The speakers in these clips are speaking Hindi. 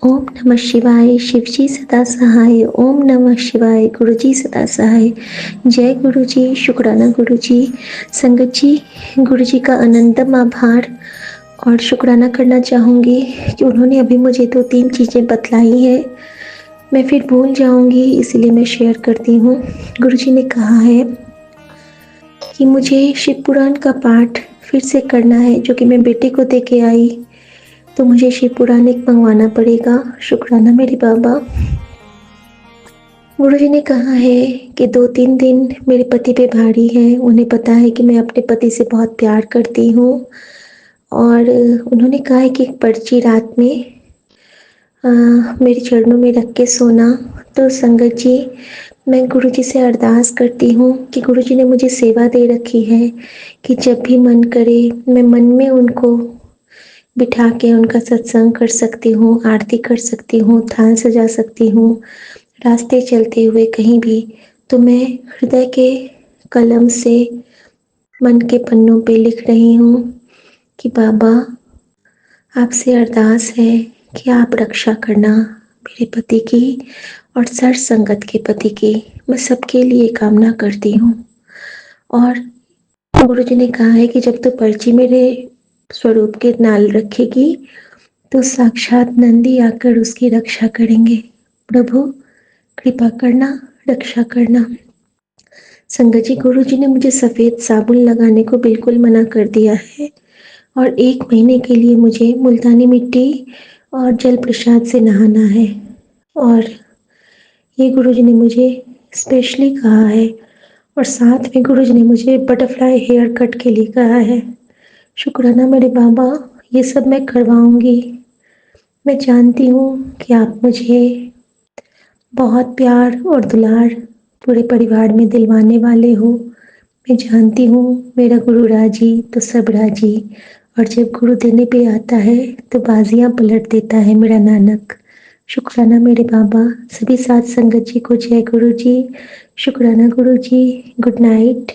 ओम नमः शिवाय, शिव जी सदा सहाय। ओम नमः शिवाय, गुरु जी सदा सहाय। जय गुरु जी, शुक्राना गुरु जी। संगत जी, गुरु जी का अनंतम आभार और शुक्राना करना चाहूँगी कि उन्होंने अभी मुझे 2-3 चीज़ें बतलाई हैं, मैं फिर भूल जाऊँगी, इसीलिए मैं शेयर करती हूँ। गुरु जी ने कहा है कि मुझे शिव पुराण का पाठ फिर से करना है, जो कि मैं बेटे को दे के आई, तो मुझे शिव पुराण एक मंगवाना पड़ेगा। शुक्राना मेरे बाबा। गुरुजी ने कहा है कि 2-3 दिन मेरे पति पे भारी है। उन्हें पता है कि मैं अपने पति से बहुत प्यार करती हूँ और उन्होंने कहा है कि एक पर्ची रात में मेरे चरणों में रख के सोना। तो संगत जी, मैं गुरुजी से अरदास करती हूँ कि गुरुजी ने मुझे सेवा दे रखी है कि जब भी मन करे मैं मन में उनको बिठा के उनका सत्संग कर सकती हूँ, आरती कर सकती हूँ, थान सजा सकती हूँ, रास्ते चलते हुए कहीं भी। तो मैं हृदय के कलम से मन के पन्नों पे लिख रही हूँ कि बाबा, आपसे अरदास है कि आप रक्षा करना मेरे पति की और सर संगत के पति की। मैं सबके लिए कामना करती हूँ। और गुरुजी ने कहा है कि जब तो पर्ची मेरे स्वरूप के नाल रखेगी तो साक्षात नंदी आकर उसकी रक्षा करेंगे। प्रभु कृपा करना, रक्षा करना। संगत जी, गुरु जी ने मुझे सफ़ेद साबुन लगाने को बिल्कुल मना कर दिया है और 1 महीने के लिए मुझे मुल्तानी मिट्टी और जल प्रसाद से नहाना है। और ये गुरु जी ने मुझे स्पेशली कहा है और साथ में गुरु जी ने मुझे बटरफ्लाई हेयर कट के लिए कहा है। शुक्राना मेरे बाबा, ये सब मैं करवाऊंगी। मैं जानती हूँ कि आप मुझे बहुत प्यार और दुलार पूरे परिवार में दिलवाने वाले हो। मैं जानती हूँ मेरा गुरु राजी तो सब राजी, और जब गुरु देने पे आता है तो बाजियां पलट देता है मेरा नानक। शुक्राना मेरे बाबा। सभी साथ संगत जी को जय गुरु जी। शुक्राना Guru ji. Good night.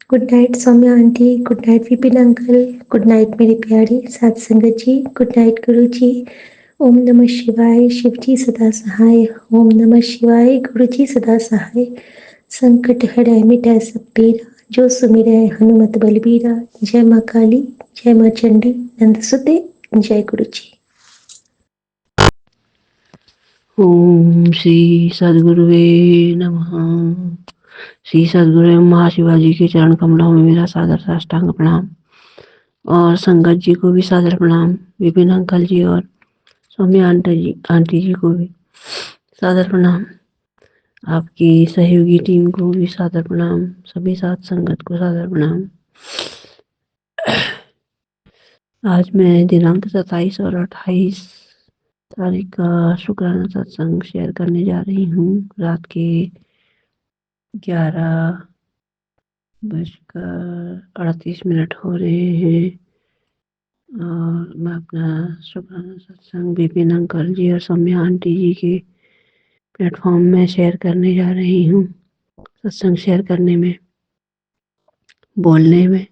Good night Saumya aunty, good night Vipin uncle, good night मेरी प्यारी साथ संगत जी, गुड नाइट गुरु जी। ओम नमः शिवाय, शिव जी सदा सहाय। ओम नमः शिवाय, गुरु जी सदा सहाय। संकट हरै मिटै सब पीरा, जो सुमिरै हनुमत बलबीरा। जय माँ काली, जय माँ चंडी, नंद सुते, जय गुरु जी। ओम श्री सद्गुरुवे नमः। श्री सद्गुरु महाशिवाजी के चरण कमलों में मेरा सादर साष्टांग प्रणाम और संगत जी को भी सादर प्रणाम। विपिन अंकल जी और सौम्या आंटी जी को भी सादर प्रणाम। आपकी सहयोगी टीम को भी सादर प्रणाम। सभी साथ संगत को सादर प्रणाम। आज मैं दिनांक 27 और 28 तारीख का शुक्राना सत्संग शेयर करने जा रही हूँ। रात के 11:38 हो रहे हैं और मैं अपना शुक्राना सत्संग विपिन अंकल जी और सौम्या आंटी जी के प्लेटफॉर्म में शेयर करने जा रही हूँ। सत्संग शेयर करने में, बोलने में,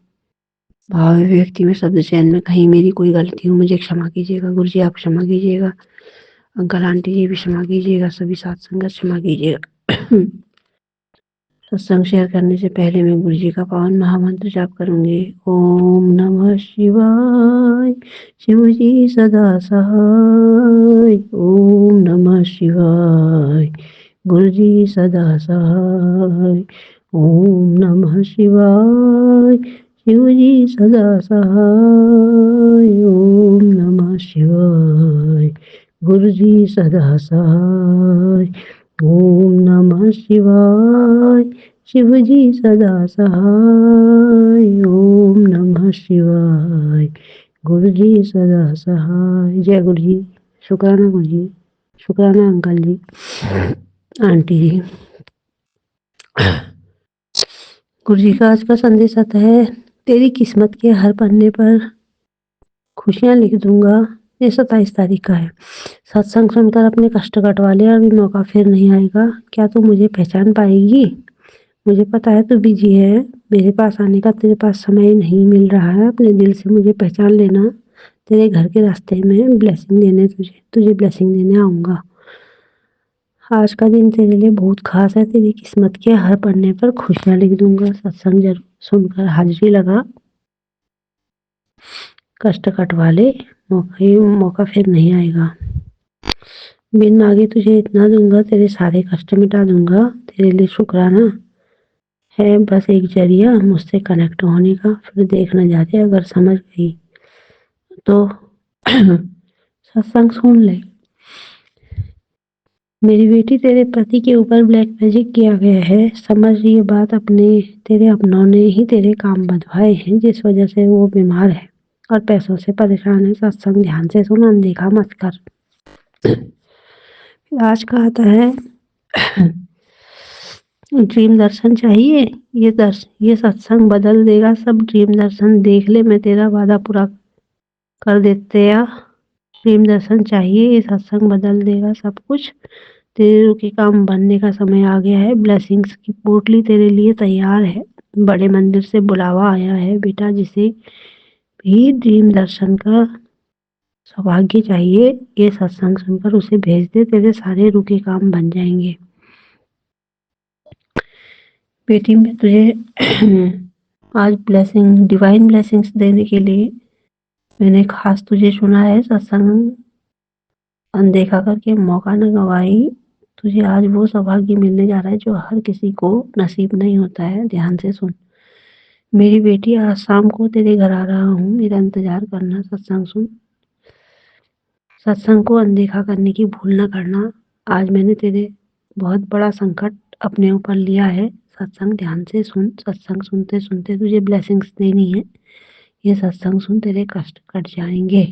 भाव व्यक्ति में, शब्द चयन में कहीं मेरी कोई गलती हो मुझे क्षमा कीजिएगा। गुरु जी आप क्षमा कीजिएगा। अंकल आंटी जी भी क्षमा कीजिएगा। सभी साथ संगत क्षमा कीजिएगा। सत्संग शेयर करने से पहले मैं गुरु जी का पावन महामंत्र जाप करूंगी। ओम नमः शिवाय, शिव जी सदा सहाय। ओम नमः शिवाय, गुरु जी सदा सहाय। ओम नमः शिवाय, शिव जी सदा सहाय। ओम नमः शिवाय, गुरु जी सदा सहाय। ओम नमः शिवाय, शिव जी सदा सहाय। ओम नमः शिवाय, गुरु जी सदा सहाय। जय गुरु जी। शुक्राना गुरु जी, शुक्राना अंकल जी, आंटी जी। गुरु जी का आज का संदेश आता है, तेरी किस्मत के हर पन्ने पर खुशियां लिख दूंगा। ये 27 तारीख का है। सत्संग सुनकर अपने कष्ट कटवा ले, अभी मौका फिर नहीं आएगा। क्या तू मुझे पहचान पाएगी? मुझे पता है तू बिजी है, मेरे पास आने का तेरे पास समय नहीं मिल रहा है। अपने दिल से मुझे पहचान लेना। तेरे घर के रास्ते में ब्लेसिंग देने तुझे ब्लेसिंग देने आऊँगा। आज का दिन तेरे लिए बहुत ख़ास है, तेरी किस्मत के हर पन्ने पर खुशियाँ लिख दूँगा। सत्संग ज़रूर सुनकर हाज़िरी लगा, कष्ट कटवा ले, मौका फिर नहीं आएगा। बिन माँगे तुझे इतना दूँगा, तेरे सारे कष्ट मिटा दूँगा। तेरे लिए शुक्राना है बस एक ज़रिया मुझसे कनेक्ट होने का। फिर देख न जाते अगर समझ गई तो सत्संग सुन ले। मेरी बेटी, तेरे पति के ऊपर ब्लैक मैजिक किया गया है। समझ ये बात, तेरे अपनों ने ही तेरे काम बंधवाए हैं, जिस वजह से वो बीमार है और पैसों से परेशान है। सत्संग ध्यान से सुन, अनदेखा मत कर। आज का आता है ड्रीम दर्शन चाहिए। ये सत्संग बदल देगा सब। ड्रीम दर्शन देख ले, मैं तेरा वादा पूरा कर देते या। ड्रीम दर्शन चाहिए, ये सत्संग बदल देगा सब कुछ। तेरे रुके काम बनने का समय आ गया है। ब्लेसिंग्स की पोटली तेरे लिए तैयार है। बड़े मंदिर से बुलावा आया है बेटा। जिसे भी ड्रीम दर्शन का सौभाग्य चाहिए, ये सत्संग सुनकर उसे भेज दे, तेरे सारे रुके काम बन जाएंगे। बेटी, मैं तुझे आज डिवाइन ब्लेसिंग्स देने के लिए मैंने खास तुझे चुना है। सत्संग अनदेखा करके मौका न गवाई। तुझे आज वो सौभाग्य मिलने जा रहा है जो हर किसी को नसीब नहीं होता है। ध्यान से सुन मेरी बेटी, आज शाम को तेरे घर आ रहा हूँ, मेरा इंतजार करना। सत्संग सुन, सत्संग को अनदेखा करने की भूल न करना। आज मैंने तेरे बहुत बड़ा संकट अपने ऊपर लिया है। सत्संग ध्यान से सुन। सत्संग सुनते सुनते तुझे ब्लेसिंग्स देनी है। ये सत्संग सुन, तेरे कष्ट कट जाएंगे।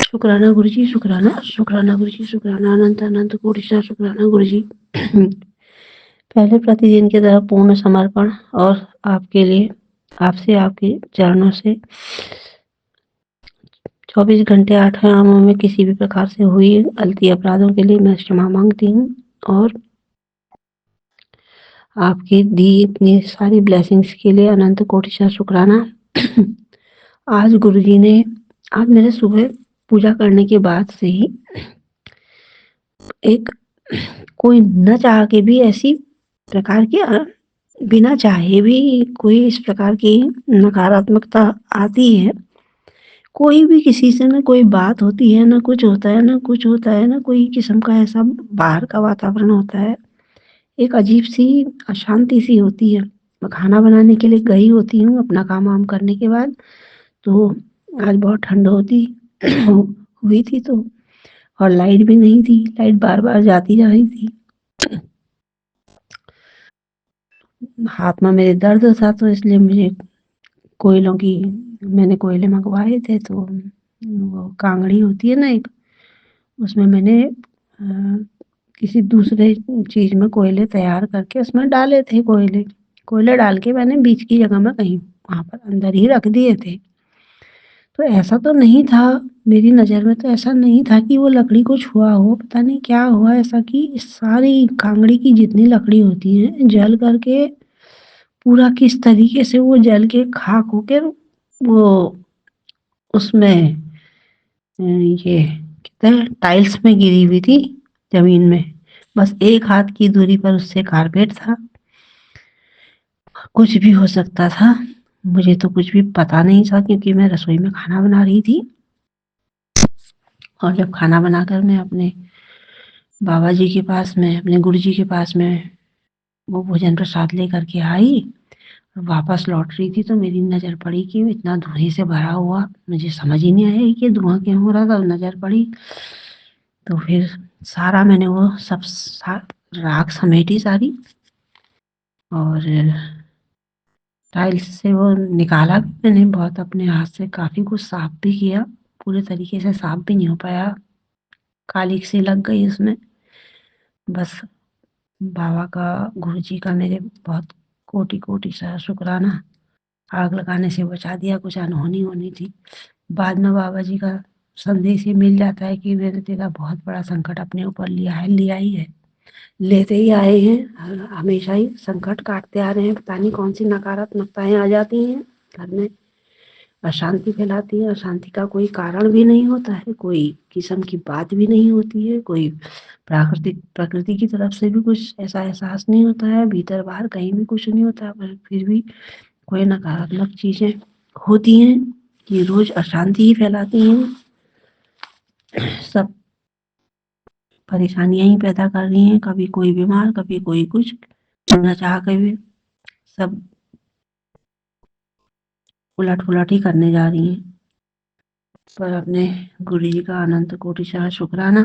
शुक्राना गुरुजी, शुक्राना, शुक्राना गुरुजी, शुक्राना, अनंत अनंत कोटि शुक्राना गुरुजी। पहले प्रतिदिन की तरह पूर्ण समर्पण और आपके लिए, आपसे, आपके चरणों से 24 घंटे 8 आयामों में किसी भी प्रकार से हुई गलती अपराधों के लिए मैं क्षमा मांगती हूँ और आपकी दी इतनी सारी ब्लेसिंग्स के लिए अनंत कोटि शुक्राना। आज गुरुजी ने, आज मेरे सुबह पूजा करने के बाद से ही एक कोई न चाह के भी ऐसी प्रकार की बिना चाहे भी कोई इस प्रकार की नकारात्मकता आती है। कोई भी किसी से ना कोई बात होती है, ना कुछ होता है, ना कुछ होता है, ना कोई किस्म का ऐसा बाहर का वातावरण होता है। एक अजीब सी अशांति सी होती है। मैं खाना बनाने के लिए गई होती हूँ अपना काम वाम करने के बाद, तो आज बहुत ठंड होती हुई थी, तो और लाइट भी नहीं थी। लाइट बार-बार जाती जा रही थी। हाथ में मेरे दर्द था, तो इसलिए मुझे कोयलों की मैंने कोयले मंगवाए थे, तो वो कांगड़ी होती है ना एक, उसमें मैंने किसी दूसरे चीज़ में कोयले तैयार करके उसमें डाले थे कोयले। कोयले डाल के मैंने बीच की जगह में कहीं वहाँ पर अंदर ही रख दिए थे। तो ऐसा तो नहीं था, मेरी नज़र में तो ऐसा नहीं था कि वो लकड़ी को छुआ हो। पता नहीं क्या हुआ ऐसा कि सारी कांगड़ी की जितनी लकड़ी होती है जल करके पूरा किस तरीके से वो जल के खाक होके वो उसमें ये कहते हैं टाइल्स में गिरी हुई थी जमीन में। बस एक हाथ की दूरी पर उससे कारपेट था। कुछ भी हो सकता था, मुझे तो कुछ भी पता नहीं था क्योंकि मैं रसोई में खाना बना रही थी। और जब खाना बनाकर मैं अपने बाबा जी के पास में, अपने गुरुजी के पास में वो भोजन प्रसाद लेकर के आई, वापस लौट रही थी, तो मेरी नज़र पड़ी कि इतना धुएँ से भरा हुआ। मुझे समझ ही नहीं आया कि धुआँ क्यों हो रहा था। नज़र पड़ी तो फिर सारा मैंने वो सब राख समेटी सारी और टाइल्स से वो निकाला भी मैंने। बहुत अपने हाथ से काफ़ी कुछ साफ भी किया, पूरे तरीके से साफ भी नहीं हो पाया, कालिक सी लग गई उसमें। बस बाबा का, गुरुजी का मेरे बहुत कोटि-कोटि शुक्राना। आग लगाने से बचा दिया, कुछ अनहोनी होनी थी। बाद में बाबा जी का संदेश ये मिल जाता है कि मैंने तेरा बहुत बड़ा संकट अपने ऊपर लिया है, लिया ही है, लेते ही आए हैं। हमेशा ही संकट काटते आ रहे हैं। पता नहीं कौन सी नकारात्मकताएं आ जाती हैं घर में, अशांति फैलाती है। अशांति का कोई कारण भी नहीं होता है, कोई किस्म की बात भी नहीं होती है, कोई प्रकृति की तरफ से भी कुछ ऐसा एहसास नहीं होता है, भीतर बाहर कहीं भी कुछ नहीं होता, पर फिर भी कोई नकारात्मक चीजें होती हैं कि रोज अशांति ही फैलाती हैं, सब परेशानियां ही पैदा कर रही हैं, कभी कोई बीमार, कभी कोई कुछ, न चाह के भी सब उलट पुलट ही करने जा रही हैं। पर अपने गुरु जी का अनंत कोटि शुक्राना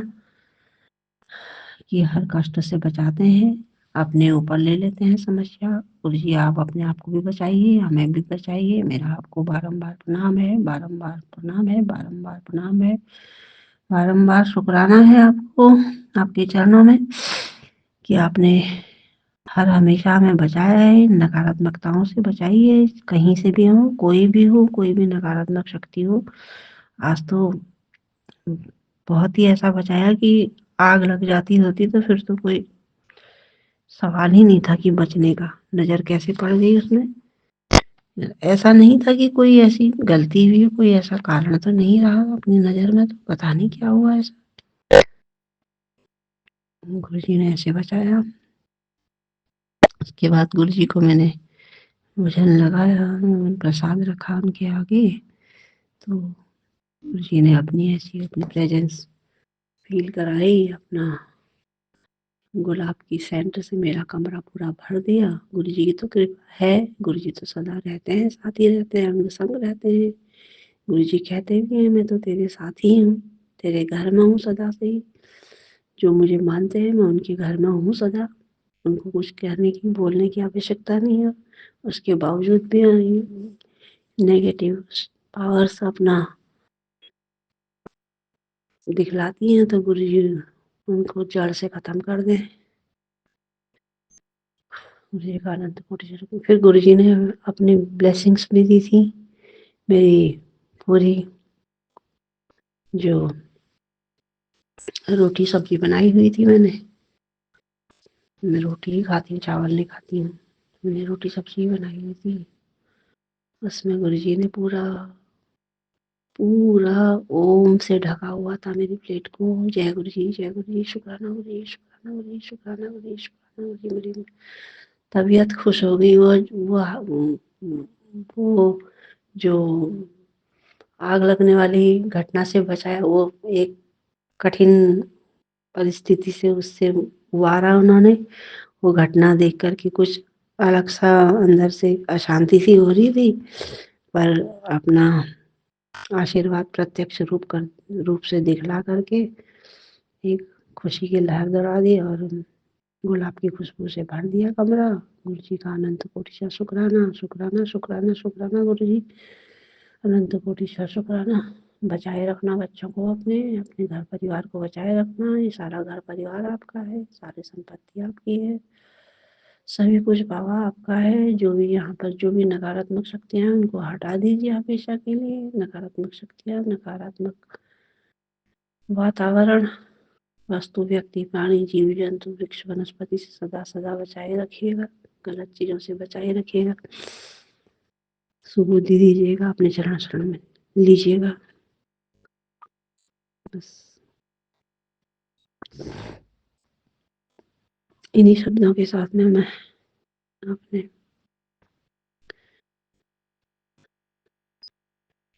कि हर कष्ट से बचाते हैं, अपने ऊपर ले लेते हैं समस्या। गुरु जी आप अपने आप को भी बचाइए, हमें भी बचाइए। मेरा आपको बारंबार प्रणाम है, बारंबार प्रणाम है, बारंबार प्रणाम है, बारंबार शुक्राना है आपको, आपके चरणों में कि आपने हर हमेशा हमें बचाया है। नकारात्मकताओं से बचाइए, कहीं से भी हो, कोई भी नकारात्मक शक्ति हो। आज तो बहुत ही ऐसा बचाया कि आग लग जाती होती तो फिर तो कोई सवाल ही नहीं था कि बचने का। नजर कैसे पड़ गई उसमें, ऐसा नहीं था कि कोई ऐसी गलती हुई, कोई ऐसा कारण तो नहीं रहा अपनी नजर में, तो पता नहीं क्या हुआ ऐसा, गुरु जी ने ऐसे बचाया। उसके बाद गुरु जी को मैंने भोजन लगाया, प्रसाद रखा उनके आगे, तो गुरु जी ने अपनी प्रेजेंस फील कराई। अपना गुलाब की सेंट से मेरा कमरा पूरा भर दिया। गुरु जी की तो कृपा है, गुरु जी तो सदा रहते हैं, साथ ही रहते हैं, अंग संग रहते हैं। गुरु जी कहते भी हैं मैं तो तेरे साथ ही हूँ, तेरे घर में हूँ सदा से ही। जो मुझे मानते हैं मैं उनके घर में हूँ सदा, उनको कुछ कहने की बोलने की आवश्यकता नहीं है। उसके बावजूद भी नेगेटिव पावर्स अपना दिखलाती हैं तो गुरु जी उनको जड़ से खत्म कर दें। गुरु जी का अनंत कोटि शरण। फिर गुरु जी ने अपनी ब्लेसिंग्स भी दी थी। मेरी पूरी जो रोटी सब्जी बनाई हुई थी मैं रोटी ही खाती हूँ, चावल नहीं खाती हूँ। मैंने रोटी सब्जी बनाई हुई थी, उसमें गुरु जी ने पूरा पूरा ओम से ढका हुआ था मेरी प्लेट को। जय गुरु जी, जय गुरु जी, शुक्राना गुरु जी, शुक्राना गुरु जी, शुक्राना गुरु जी, शुक्राना गुरु जी। मेरी तबीयत खुश हो गई। वो जो आग लगने वाली घटना से बचाया, वो एक कठिन परिस्थिति से उससे उबारा उन्होंने। वो घटना देख कर के कुछ अलग सा अंदर से अशांति सी हो रही थी, पर अपना आशीर्वाद प्रत्यक्ष रूप से दिखला करके एक खुशी की लहर दौड़ा दी और गुलाब की खुशबू से भर दिया कमरा। गुरु जी का अनंत कोटि शुक्राना, शुक्राना, शुक्राना, शुक्राना गुरु जी, अनंत कोटि शुक्राना। बचाए रखना बच्चों को, अपने घर परिवार को बचाए रखना। ये सारा घर परिवार आपका है, सारी संपत्ति आपकी है, सभी कुछ बाबा आपका है। जो भी यहाँ पर जो भी नकारात्मक शक्तियाँ हैं उनको हटा दीजिए हमेशा के लिए। नकारात्मक शक्तियाँ, नकारात्मक वातावरण, वस्तु, व्यक्ति, प्राणी, जीव जंतु, वृक्ष, वनस्पति से सदा सदा बचाए रखिएगा, गलत चीजों से बचाए रखिएगा। सुबुद्धि दीजिएगा, अपने चरण शरण में लीजिएगा। बस इन्हीं शब्दों के साथ में मैं अपने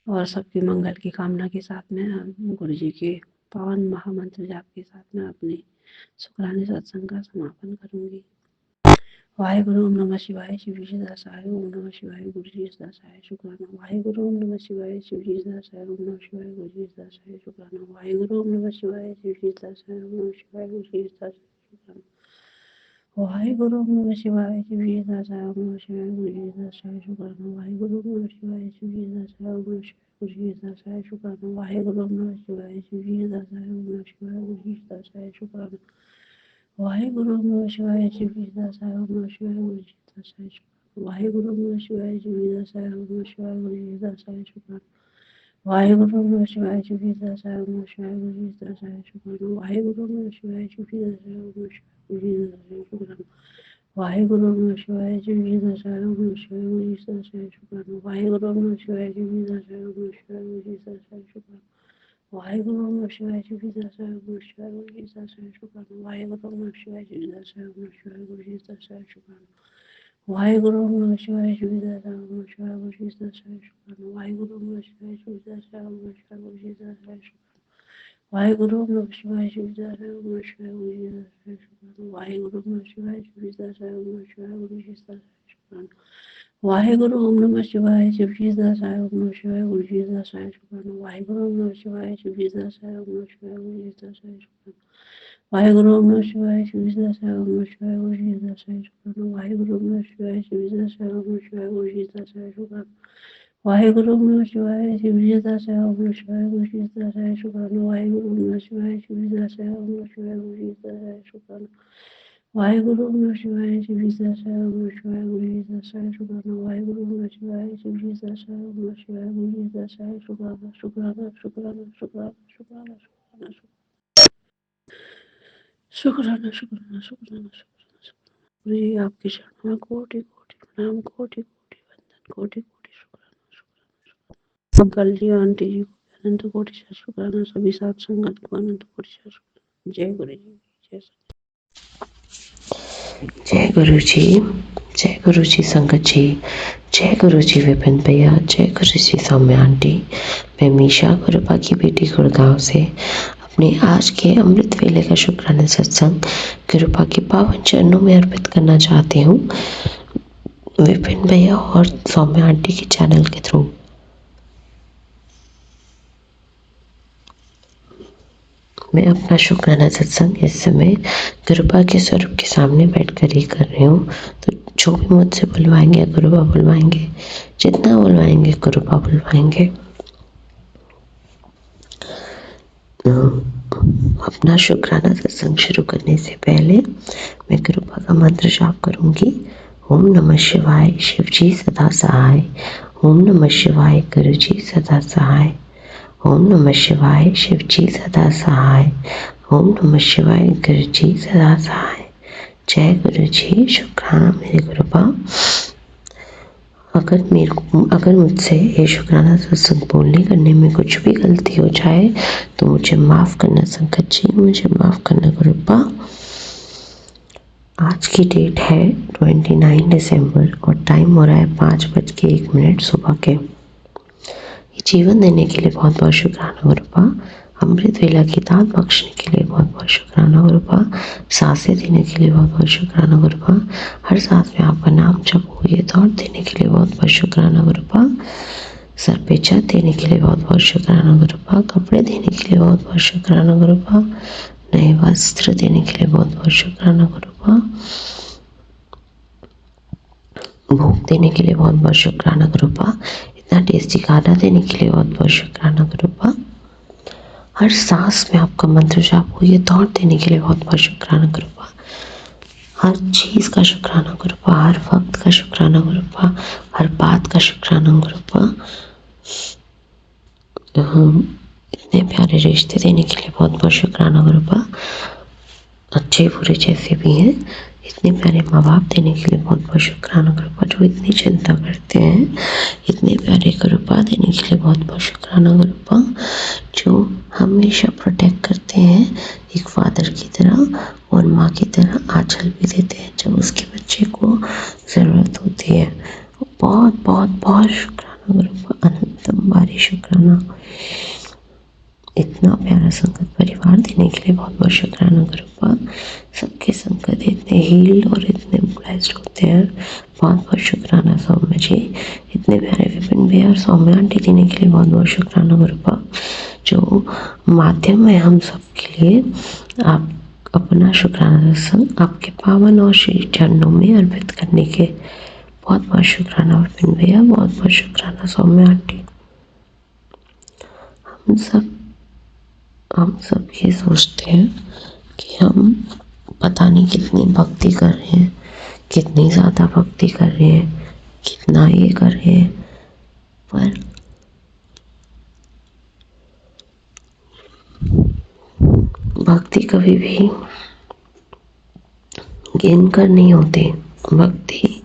और सबके मंगल की कामना के साथ में गुरु जी के पावन महामंत्र जाप के साथ में अपने शुक्राने सत्संग का समापन करूंगी। वाहेगुरु ओम नमः शिवाय, शिव जी दासाय ओम नमः शिवाय, गुरु जी दासाय शुक्राना। वाहेगुरु ओम नमः शिवाय, शिव जी दासाय ओम नमः शिवाय, गुरु जी दासाय शुक्राना। वाहेगुरु ओम नमः शिवाय, शिव जी दासाय ओम नमः शिवाय, गुरु जी दासाय शुक्राना। वाहेगुरु ओम नमः शिवाय, शिव जी दासाय ओम नमः शिवाय, गुरु जी दासाय शुक्राना। वाहेगुरु ओम नमः शिवाय, शिव जी दासाय ओम नमः शिवाय, गुरु जी दासाय शुक्राना। वाहेगुरु ओम नमः शिवाय, शिव जी दासाय ओम नमः शिवाय, गुरु जी दासाय शुक्राना। वाहेगुरु ओम नमः शिवाय, शिव जी दासाय ओम नमः शिवाय, गुरु जी दासाय शुक्राना। वाहेगुरु ओम नमः शिवाय, शिव जी दासाय ओम नमः शिवाय, गुरु जी दासाय शुक्राना। वाहेगुरु ओम नमः शिवाय, शिव जी दासाय ओम नमः शिवाय, गुरु जी दासाय शुक्राना। वाहेगुरु ओम नमः शिवाय, शिव जी दासाय ओम नमः शिवाय, गुरु जी दासाय शुक्राना। वाहेगुरु नमः शिवाय जय जी दशहरा नमः शिवाय गुरु जी दशहरा शुक्राणु वाहेगुरु नमः शिवाय जय जी दशहरा नमः शिवाय गुरु जी दशहरा शुक्राणु वाहेगुरु नमः शिवाय जय जी दशहरा नमः शिवाय गुरु जी दशहरा शुक्राणु वाहेगुरु नमः शिवाय जय जी दशहरा नमः शिवाय गुरु जी दशहरा शुक्राणु वाहेगुरु नमः शिवाय जय जी दशहरा नमः शिवाय गुरु जी दशहरा शुक्राणु वाहेगुरु नमः शिवाय जय जी दशहरा नमः शिवाय गुरु जी दशहरा शुक्राणु वाहेगुरु नमः शिवाय जय जी दशहरा नमः शिवाय गुरु जी दशहरा शुक्राणु वाहेगुरु नमः शिवाय जय जी दशहरा नमः शिवाय गुरु जी दशहरा शुक्राणु वाहेगुरु ओम नमः शिवाय शिव जी दशहरा नमः शिवाय गुरु जी दशहरा शुक्राणु वाहेगुरु नमः शिवाय शिव जी दशहरा नमः शिवाय गुरु जी दशहरा शुक्राणु वाहेगुरु नमः शिवाय शिव जी दशहरा नमः शिवाय गुरु जी दशहरा शुक्राणु वाहेगुरु नमः शिवाय शिव जी दशहरा नमः शिवाय गुरु जी दशहरा शुक्राणु वाहेगुरु नमः शिवाय शिव जी दशहरा नमः शिवाय गुरु जी दशहरा शुक्राणु वाहेगुरु नमः शिवाय शिव जी दशहरा नमः शिवाय गुरु जी दशहरा शुक्राणु वाहेगुरु नमः शिवाय शिव जी दशहरा नमः शिवाय गुरु जी दशहरा शुक्राणु वाहेगुरु नमः शिवाय शिव जी दशहरा नमः शिवाय गुरु जी दशहरा शुक्राणु शुक्राणु शुक्राणु शुक्राणु शुक्राणु शुक्राणु शुक्राणु शुक्राणु गुरु जी आपके चरणों में कोटि कोटि प्रणाम कोटि कोटि वंदन कोटि कोटि शुक्राणु शुक्राणु अंकल जी आंटी जी को अनंत कोटि शुक्राणु सभी साथ संगत को अनंत कोटि शुक्राणु जय गुरु जी जय जय गुरु जी संगत जी, जय गुरु जी विपिन भैया, जय गुरु जी सौम्या आंटी। मैं मीशा गुरुपा की बेटी गुड़गांव से अपने आज के अमृत वेले का शुक्राना सत्संग गुरुपा के पावन चरणों में अर्पित करना चाहती हूँ, विपिन भैया और सौम्या आंटी के चैनल के थ्रू। मैं अपना शुक्राना सत्संग इस समय गुरुपा के स्वरूप के सामने बैठकर ही कर रही हूँ। तो जो भी मुझसे बुलवाएंगे गुरुपा बुलवाएंगे, जितना बुलवाएंगे गुरुपा बुलवाएंगे। अपना शुक्राना सत्संग शुरू करने से पहले मैं गुरुपा का मंत्र जाप करूंगी। ओम नमः शिवाय, शिव जी सदा सहाय। ओम नमः शिवाय, गुरु जी सदा सहाय। ओम नमः शिवाय, शिव जी सदा सहाय। ओम नमः शिवाय, गुरु जी सदा सहाय। जय गुरु जी। शुक्राना मेरे गुरुपा। अगर मुझसे ये शुक्राना सत्संग बोलने करने में कुछ भी गलती हो जाए तो मुझे माफ़ करना संकट जी, मुझे माफ़ करना गुरुपा। आज की डेट है 29 दिसंबर और टाइम हो रहा है 5:01 सुबह के। ये जीवन देने के लिए बहुत बहुत शुक्राना गुरुपा। अमृत वेला की दात बख्शने के लिए बहुत बहुत शुक्राना गुरुपा। सांसें देने के लिए बहुत बहुत शुक्राना गुरुपा। हर सांस में आपका नाम जप हो ये दौड़ देने के लिए बहुत बहुत शुक्राना गुरुपा। सर पे छत देने के लिए बहुत बहुत शुक्राना गुरुपा। कपड़े देने के लिए बहुत बहुत शुक्राना गुरुपा। नए वस्त्र देने के लिए बहुत बहुत शुक्राना गुरुपा। भूख देने के लिए बहुत बहुत शुक्राना गुरुपा। इतना टेस्टी खाना देने के लिए बहुत बहुत शुक्राना गुरुपा। हर सांस में आपका मंत्र जाप हो ये दौड़ देने के लिए बहुत बहुत शुक्राना गुरुपा। हर चीज़ का शुक्राना गुरुपा, हर वक्त का शुक्राना गुरुपा, हर बात का शुक्राना गुरुपा। इतने प्यारे रिश्ते देने के लिए बहुत बहुत शुक्राना गुरुपा। अच्छे बुरे जैसे भी हैं, इतने प्यारे माँ बाप देने के लिए बहुत बहुत शुक्राना गुरुपा, जो इतनी चिंता करते हैं। इतने प्यारे गुरुपा देने के लिए बहुत बहुत शुक्राना गुरुपा, जो हमेशा प्रोटेक्ट करते हैं एक फादर की तरह और माँ की तरह आंचल भी देते हैं जब उसके बच्चे को ज़रूरत होती है। बहुत बहुत बहुत शुक्राना गुरुपा, अनंतम बारी शुक्राना। इतना प्यारा संगत परिवार देने के लिए बहुत बहुत शुक्राना गुरुपा। सबके संगत इतने हील्ड और इतने ब्लेस्ड होते हैं। बहुत बहुत शुक्राना सौम्या जी। इतने प्यारे विपिन भैया और सौम्या आंटी देने के लिए बहुत बहुत शुक्राना गुरुपा, जो माध्यम है हम सब के लिए। आप अपना शुक्राना सत्संग आपके पावन और श्री चरणों में अर्पित करने के बहुत बहुत शुक्राना विपिन भैया, बहुत बहुत शुक्राना सौम्या आंटी। हम सब ये सोचते हैं कि हम पता नहीं कितनी भक्ति कर रहे हैं, कितनी ज़्यादा भक्ति कर रहे हैं, कितना ये कर रहे हैं, पर भक्ति कभी भी गेन कर नहीं होती। भक्ति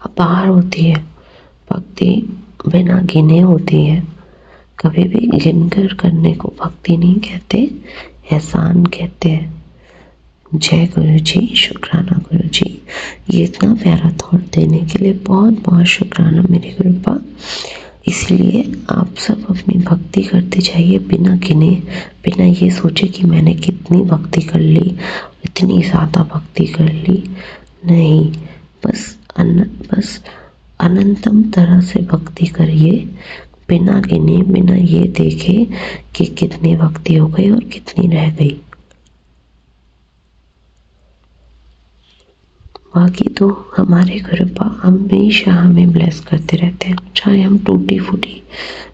अपार होती है, भक्ति बिना गिने होती है। कभी भी गिनकर करने को भक्ति नहीं कहते, एहसान कहते हैं। जय गुरु जी, शुक्राना गुरु जी। ये इतना प्यारा थॉट देने के लिए बहुत बहुत शुक्राना मेरे गुरुपा। इसलिए आप सब अपनी भक्ति करते जाइए बिना गिने, बिना ये सोचे कि मैंने कितनी भक्ति कर ली, इतनी ज़्यादा भक्ति कर ली। नहीं, बस अनंतम तरह से भक्ति करिए, बिना गिने, बिना ये देखे कि कितनी भक्ति हो गई और कितनी रह गई। बाकी तो हमारे गुरुपा हमेशा हमें ब्लेस करते रहते हैं, चाहे हम टूटी फूटी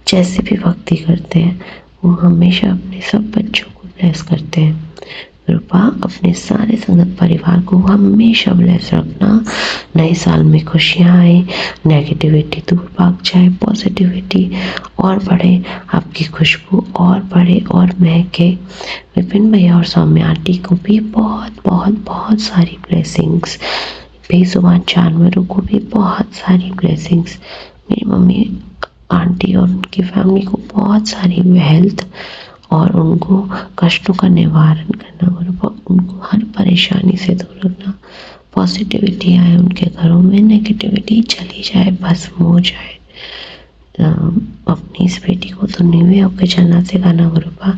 जैसे भी भक्ति करते हैं, वो हमेशा अपने सब बच्चों को ब्लेस करते हैं। गुरुपा अपने सारे संगत परिवार को हमेशा ब्लेस रखना। नए साल में खुशियाँ आए, नेगेटिविटी दूर भाग जाए, पॉजिटिविटी और बढ़े, आपकी खुशबू और बढ़े और महके। विपिन भैया और सौम्या आंटी को भी बहुत बहुत बहुत सारी ब्लेसिंग्स, बेजुबान जानवरों को भी बहुत सारी ब्लेसिंग्स, मेरी मम्मी आंटी और उनकी फैमिली को बहुत सारी हेल्थ और उनको कष्टों का निवारण करना, और उनको हर परेशानी से दूर रखना। पॉजिटिविटी आए उनके घरों में, नेगेटिविटी चली जाए, भस्म हो जाए। अपनी इस बेटी को तो नीवे होकर चलना सिखाना गुरुपा।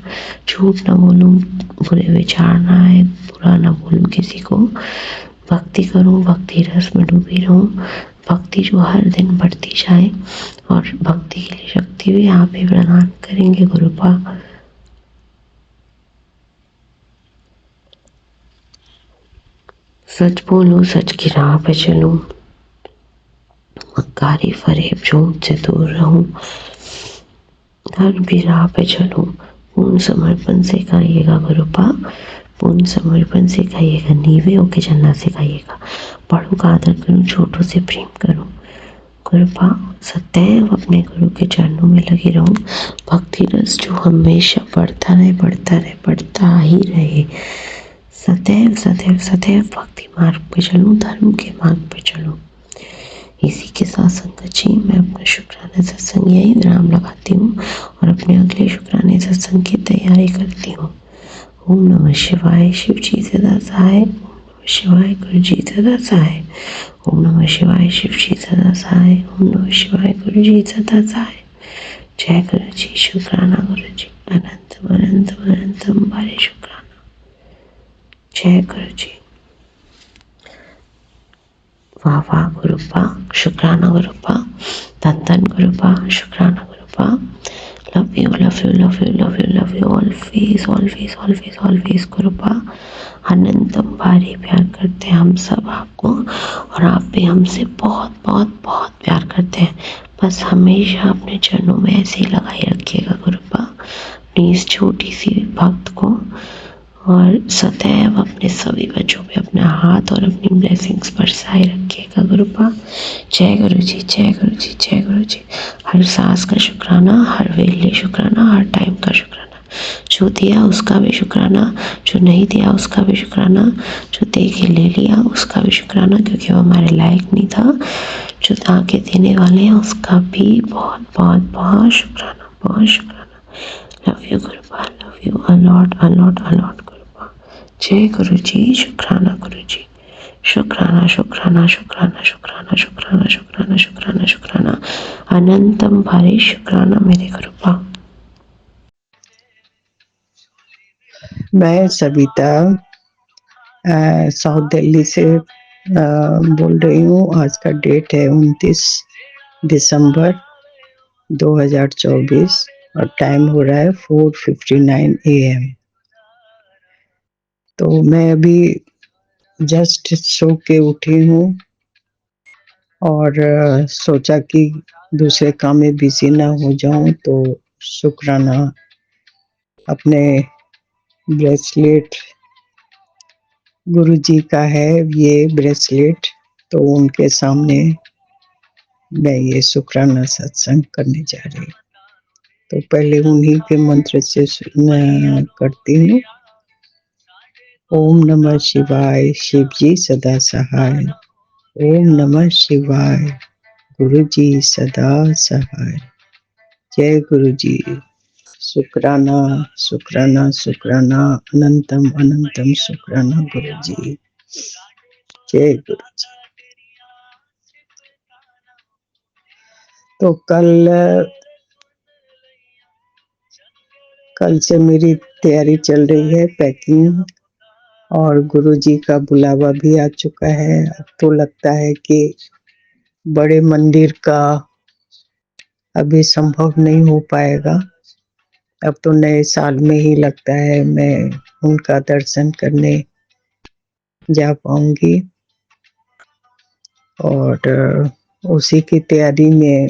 झूठ ना बोलूं, बुरे विचार ना आए, बुरा ना बोलूं किसी को, भक्ति करूं, भक्ति रस में डूबी रहूं, भक्ति जो हर दिन बढ़ती जाए, और भक्ति के लिए शक्ति भी आप ही प्रदान करेंगे गुरुपा। सच बोलूं, सच की राह पे चलूं, मक्कारी फरेब झूठ से दूर रहूं, धर्म की राह पे चलूं। पूर्ण समर्पण से खाइएगा गुरुपा, पूर्ण समर्पण से खाइएगा, नीवे होके चलना सिखाइएगा। बड़ों का आदर करूं, छोटों से प्रेम करूं गुरुपा। सदैव अपने गुरु के चरणों में लगी रहूं। भक्ति रस जो हमेशा बढ़ता रहे, बढ़ता रहे, बढ़ता ही रहे। सदैव सदैव सदैव भक्ति मार्ग पे चलूं, धर्म के मार्ग पे चलूं। इसी के साथ संगत जी, मैं अपना शुक्राना सत्संग यही विराम लगाती हूँ और अपने अगले शुक्राने सत्संग की तैयारी करती हूँ। ओम नमः शिवाय, शिव जी सदा सहाय। ओम नमः शिवाय, गुरु जी सदा सहाय। ओम नमः शिवाय, शिव जी सदा सहाय। ओम नमः शिवाय, गुरु जी सदा सहाय। जय गुरु जी, शुक्राना गुरु जी, अनंतम अनंतम अनंतम बारे शुक्राना। जय गुरु जी। वाह वाह गुरुपा, शुक्राना गुरुपा, धन धन गुरुपा, शुक्राना Gurupa. Love you love you love you love you love you always always always always Gurupa. अनंतम भारी प्यार करते हैं हम सब आपको, और आप भी हमसे बहुत बहुत बहुत प्यार करते हैं। बस हमेशा अपने चरणों में ऐसे ही लगाए रखिएगा गुरुपा, अपनी इस छोटी सी भक्त को, और सदैव अपने सभी बच्चों पे अपना हाथ और अपनी ब्लेसिंग्स बरसाए रखिएगा गुरुपा। जय गुरु जी, जय गुरु जी, जय गुरु जी। हर सांस का शुक्राना, हर वेले शुक्राना, हर टाइम का शुक्राना। जो दिया उसका भी शुक्राना, जो नहीं दिया उसका भी शुक्राना, जो दे के ले लिया उसका भी शुक्राना, क्योंकि वो हमारे लायक नहीं था। जो आगे देने वाले हैं उसका भी बहुत बहुत बहुत शुक्राना, बहुत शुक्राना। Love you Gurupa, love you a lot a lot a lot Gurupa. जय गुरु जी, शुक्राना गुरु जी, शुक्राना शुक्राना शुक्राना शुक्राना शुक्राना शुक्राना शुक्राना शुक्राना, अनंतम भारी शुक्राना मेरे गुरुपा। मैं सविता साउथ दिल्ली से बोल रही हूँ। आज का डेट है 29 दिसंबर 2024 और टाइम हो रहा है 4:59 AM। तो मैं अभी जस्ट सो के उठी हूँ और सोचा कि दूसरे काम में बिजी ना हो जाऊं, तो शुक्राना अपने ब्रेसलेट गुरुजी का है ये ब्रेसलेट, तो उनके सामने मैं ये शुक्राना सत्संग करने जा रही हूँ। तो पहले उन्हीं के मंत्र से करती हूँ। ओम नमः शिवाय, शिव जी सदा सहाय। ओम नमः शिवाय। गुरु जी सदा सहाय। जय गुरु जी। शुक्राना शुक्राना शुक्राना अनंतम अनंतम शुक्राना गुरु जी। जय गुरु जी। तो कल से मेरी तैयारी चल रही है, पैकिंग, और गुरुजी का बुलावा भी आ चुका है। अब तो लगता है कि बड़े मंदिर का अभी संभव नहीं हो पाएगा। अब तो नए साल में ही लगता है मैं उनका दर्शन करने जा पाऊंगी, और उसी की तैयारी में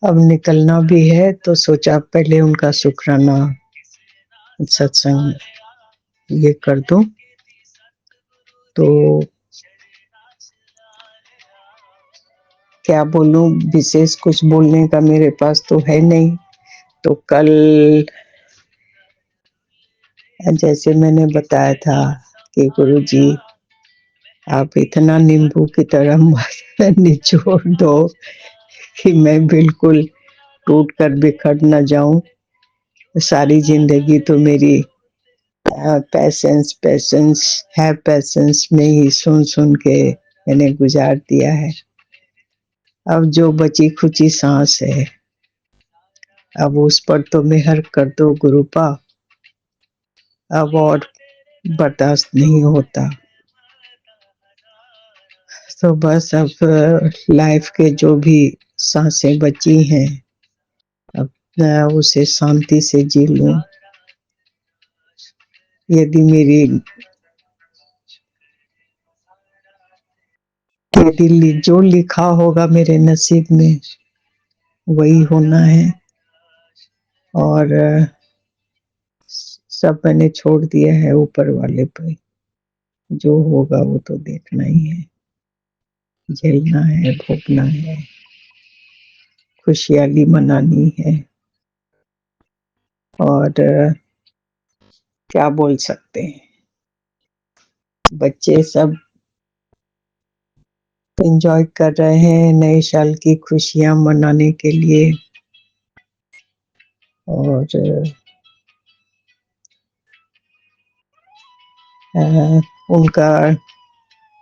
अब निकलना भी है। तो सोचा पहले उनका शुक्राना सत्संग ये कर दूं। तो क्या बोलूं, विशेष कुछ बोलने का मेरे पास तो है नहीं। तो कल जैसे मैंने बताया था कि गुरुजी आप इतना नींबू की तरह निचोड़ दो कि मैं बिल्कुल टूट कर बिखर न जाऊं। सारी जिंदगी तो मेरी पैसेंस पैसेंस है, पैसेंस में ही सुन सुन के मैंने गुजार दिया है। अब जो बची खुची सांस है, अब उस पर तो मेहर कर दो गुरुपा। अब और बर्दाश्त नहीं होता। तो बस अब लाइफ के जो भी सांसें बची हैं, अब मैं उसे शांति से जी लूं। यदि जो लिखा होगा मेरे नसीब में वही होना है, और सब मैंने छोड़ दिया है ऊपर वाले पे। जो होगा वो तो देखना ही है, झेलना है, भोगना है, खुशहाली मनानी है। और क्या बोल सकते हैं, बच्चे सब एंजॉय कर रहे हैं नए साल की खुशियां मनाने के लिए। और उनका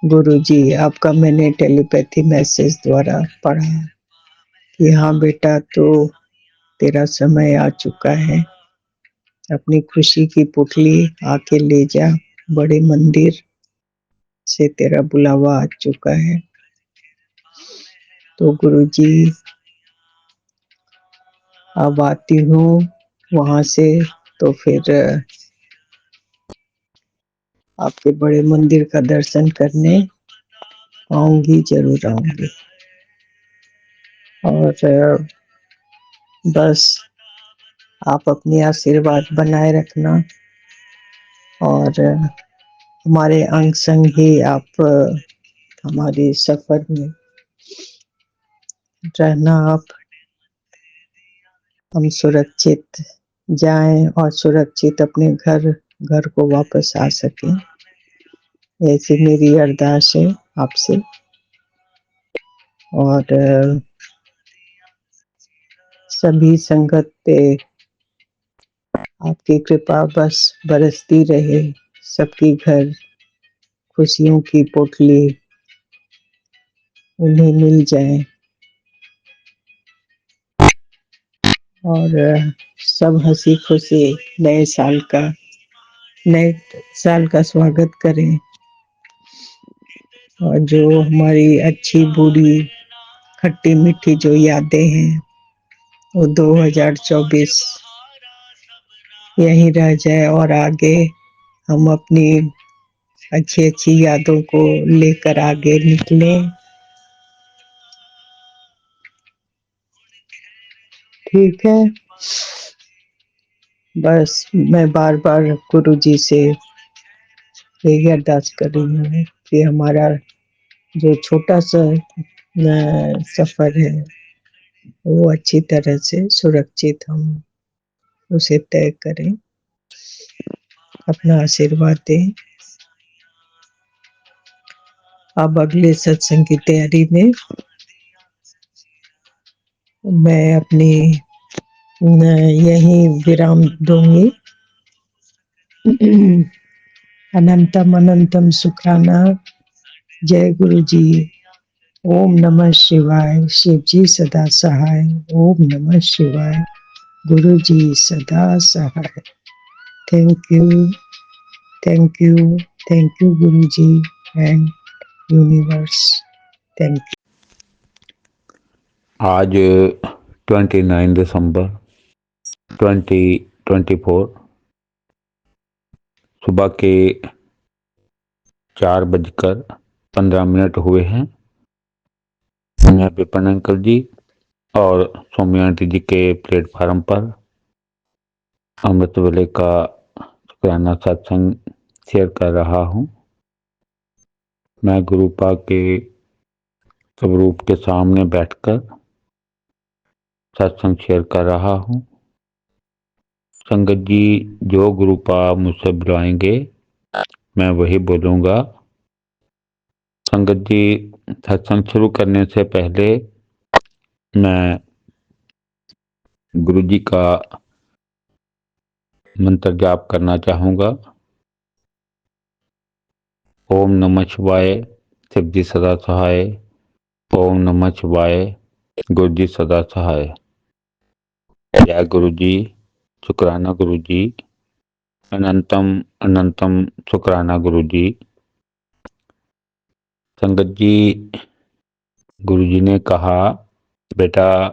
गुरुजी आपका मैंने टेलीपैथी मैसेज द्वारा पढ़ा कि हाँ बेटा, तो तेरा समय आ चुका है, अपनी खुशी की पुतली आके ले जा, बड़े मंदिर से तेरा बुलावा आ चुका है। तो गुरुजी अब आती हूँ वहां से, तो फिर आपके बड़े मंदिर का दर्शन करने आऊंगी, जरूर आऊंगी। और बस आप अपनी आशीर्वाद बनाए रखना, और हमारे अंग संग ही आप हमारे सफर में रहना। आप हम सुरक्षित जाएं और सुरक्षित अपने घर को वापस आ सकें, ऐसी मेरी अरदास है आपसे। और सभी संगत पे आपकी कृपा बस बरसती रहे, सबकी घर खुशियों की पोटली उन्हें मिल जाए, और सब हंसी खुशी नए साल का स्वागत करें। और जो हमारी अच्छी बुरी खट्टी मीठी जो यादें हैं, वो 2024 यहीं रह जाए, और आगे हम अपनी अच्छी अच्छी यादों को लेकर आगे निकलें। ठीक है, बस मैं बार बार गुरु जी से यही अरदास कर रही हूँ कि हमारा जो छोटा सा सफर है वो अच्छी तरह से सुरक्षित हम उसे तय करें। अपना आशीर्वाद दें। अब अगले सत्संग की तैयारी में मैं अपनी यही विराम दूंगी। अनंतम अनंतम शुक्राना। जय गुरु जी। ओम नमः शिवाय। शिव जी सदा सहाय। ओम नमः शिवाय। गुरु जी सदा सहाय। Thank you, thank you, thank you Guru ji and universe. Thank you. आज 29 दिसंबर 2024 सुबह के 4:15 हुए हैं। मैं विपिन अंकल जी और सौम्या आंटी जी के प्लेटफार्म पर अमृत वेले का शुक्राना सत्संग शेयर कर रहा हूँ। मैं गुरुपा के स्वरूप के सामने बैठकर सत्संग शेयर कर रहा हूँ। संगत जी, जो गुरुपा मुझसे बुलाएंगे मैं वही बोलूँगा। संगत जी, सत्संग शुरू करने से पहले मैं गुरु जी का मंत्र जाप करना चाहूँगा। ओम नमः शिवाय। शिव जी सदा सहाय। ओम नमः शिवाय। गुरु जी सदा सहाय। जय गुरु जी। शुक्राना गुरु जी। अनंतम अनंतम शुक्राना गुरु जी। संगत जी, गुरु जी ने कहा, बेटा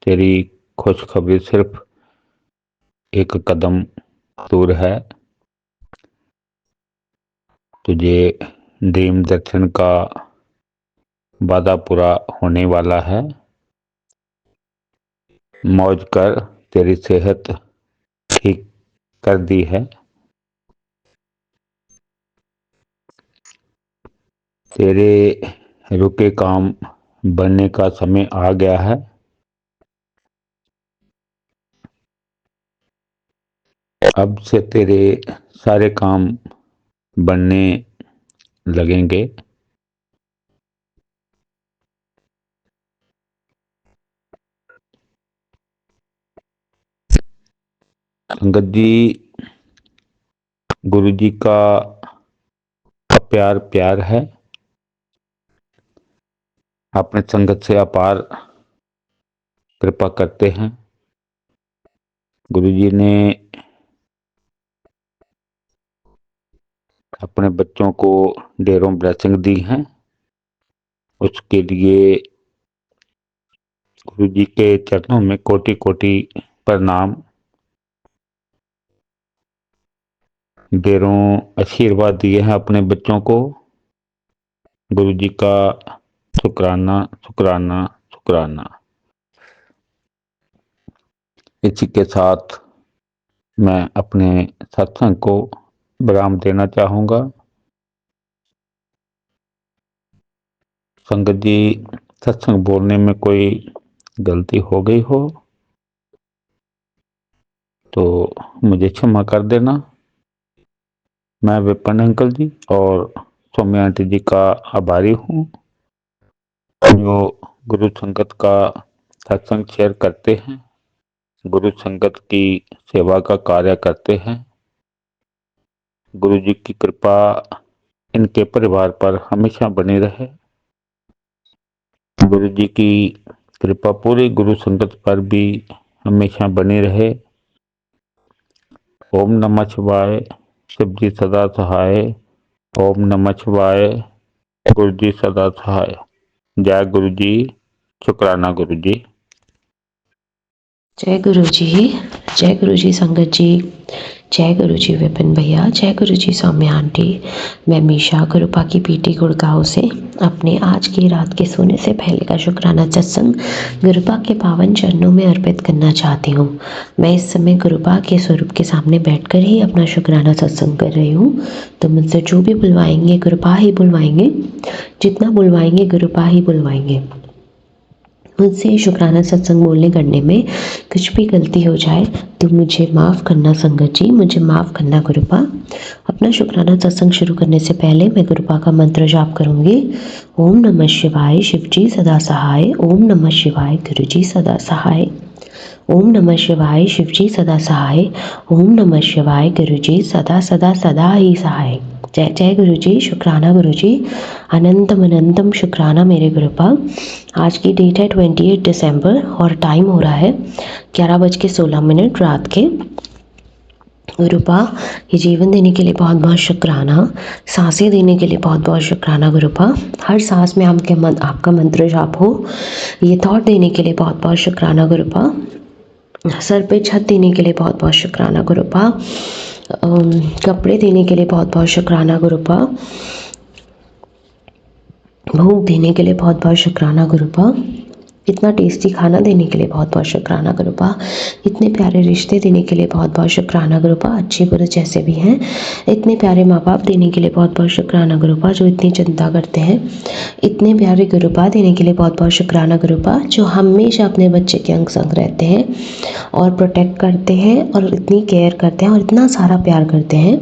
तेरी खुशखबरी सिर्फ एक कदम दूर है। तुझे ड्रीम दर्शन का वादा पूरा होने वाला है। मौज कर, तेरी सेहत ठीक कर दी है। तेरे रुके काम बनने का समय आ गया है। अब से तेरे सारे काम बनने लगेंगे। संगत जी, गुरु जी का प्यार प्यार है। अपने संगत से अपार कृपा करते हैं। गुरु जी ने अपने बच्चों को ढेरों ब्लेसिंग दी हैं। उसके लिए गुरु जी के चरणों में कोटि कोटि प्रणाम। ढेरों आशीर्वाद दिए हैं अपने बच्चों को। गुरु जी का शुक्राना शुक्राना शुक्राना। इसी के साथ मैं अपने सत्संग को विराम देना चाहूँगा। संगत जी, सत्संग बोलने में कोई गलती हो गई हो तो मुझे क्षमा कर देना। मैं विपिन अंकल जी और सौम्या आंटी जी का आभारी हूँ, जो गुरु संगत का सत्संग शेयर करते हैं, गुरु संगत की सेवा का कार्य करते हैं। गुरु जी की कृपा इनके परिवार पर हमेशा बनी रहे। गुरु जी की कृपा पूरी गुरु संगत पर भी हमेशा बनी रहे। ओम नमः शिवाय। शिव जी सदा सहाय। ओम नमः शिवाय। गुरु जी सदा सहाय। जय गुरु जी। शुक्राना गुरु जी। जय गुरु जी। जय गुरु जी संगत जी। जय गुरु जी विपिन भैया। जय गुरु जी सौम्या आंटी। मैं मीशा गुरुपा की पीटी गुड़गांव से अपने आज की रात के सोने से पहले का शुक्राना सत्संग गुरुपा के पावन चरणों में अर्पित करना चाहती हूँ। मैं इस समय गुरुपा के स्वरूप के सामने बैठकर ही अपना शुक्राना सत्संग कर रही हूँ। तो मुझसे जो भी बुलवाएंगे गुरुपा ही बुलवाएंगे, जितना बुलवाएंगे गुरुपा ही बुलवाएंगे। मुझसे शुक्राना सत्संग बोलने करने में कुछ भी गलती हो जाए तो मुझे माफ़ करना संगत जी, मुझे माफ़ करना गुरुपा। अपना शुक्राना सत्संग शुरू करने से पहले मैं गुरुपा का मंत्र जाप करूँगी। ओम नमः शिवाय, शिव जी सदा सहाय। ओम नमः शिवाय, गुरु जी सदा सहाय। ओम नमः शिवाय, शिव जी सदा सहाय। ओम नमः शिवाय, गुरु जी सदा सदा सदा ही सहाय। जय जय गुरु जी, शुक्राना गुरु जी, अनंतम अनंतम शुक्राना मेरे गुरुपा। आज की डेट है 28 दिसंबर और टाइम हो रहा है 11:16 रात के। गुरुपा ये जीवन देने के लिए बहुत बहुत शुक्राना, सांसें देने के लिए बहुत बहुत शुक्राना गुरुपा। हर सांस में आपका मंत्र जाप हो, ये थॉट देने के लिए बहुत बहुत शुक्राना गुरुपा। सर पे छत देने के लिए बहुत बहुत शुक्राना गुरुपा। कपड़े देने के लिए बहुत बहुत शुक्राना गुरुपा। भूख देने के लिए बहुत बहुत शुक्राना गुरुपा। इतना टेस्टी खाना देने के लिए बहुत बहुत शुक्राना गुरुपा। इतने प्यारे रिश्ते देने के लिए बहुत बहुत शुक्राना गुरुपा, अच्छे बुरे जैसे भी हैं। इतने प्यारे माँ बाप देने के लिए बहुत बहुत शुक्राना गुरुपा, जो इतनी चिंता करते हैं। इतने प्यारे गुरुपा देने के लिए बहुत बहुत शुक्राना गुरुपा, जो हमेशा अपने बच्चे के अंग संग रहते हैं और प्रोटेक्ट करते हैं और इतनी केयर करते हैं और इतना सारा प्यार करते हैं।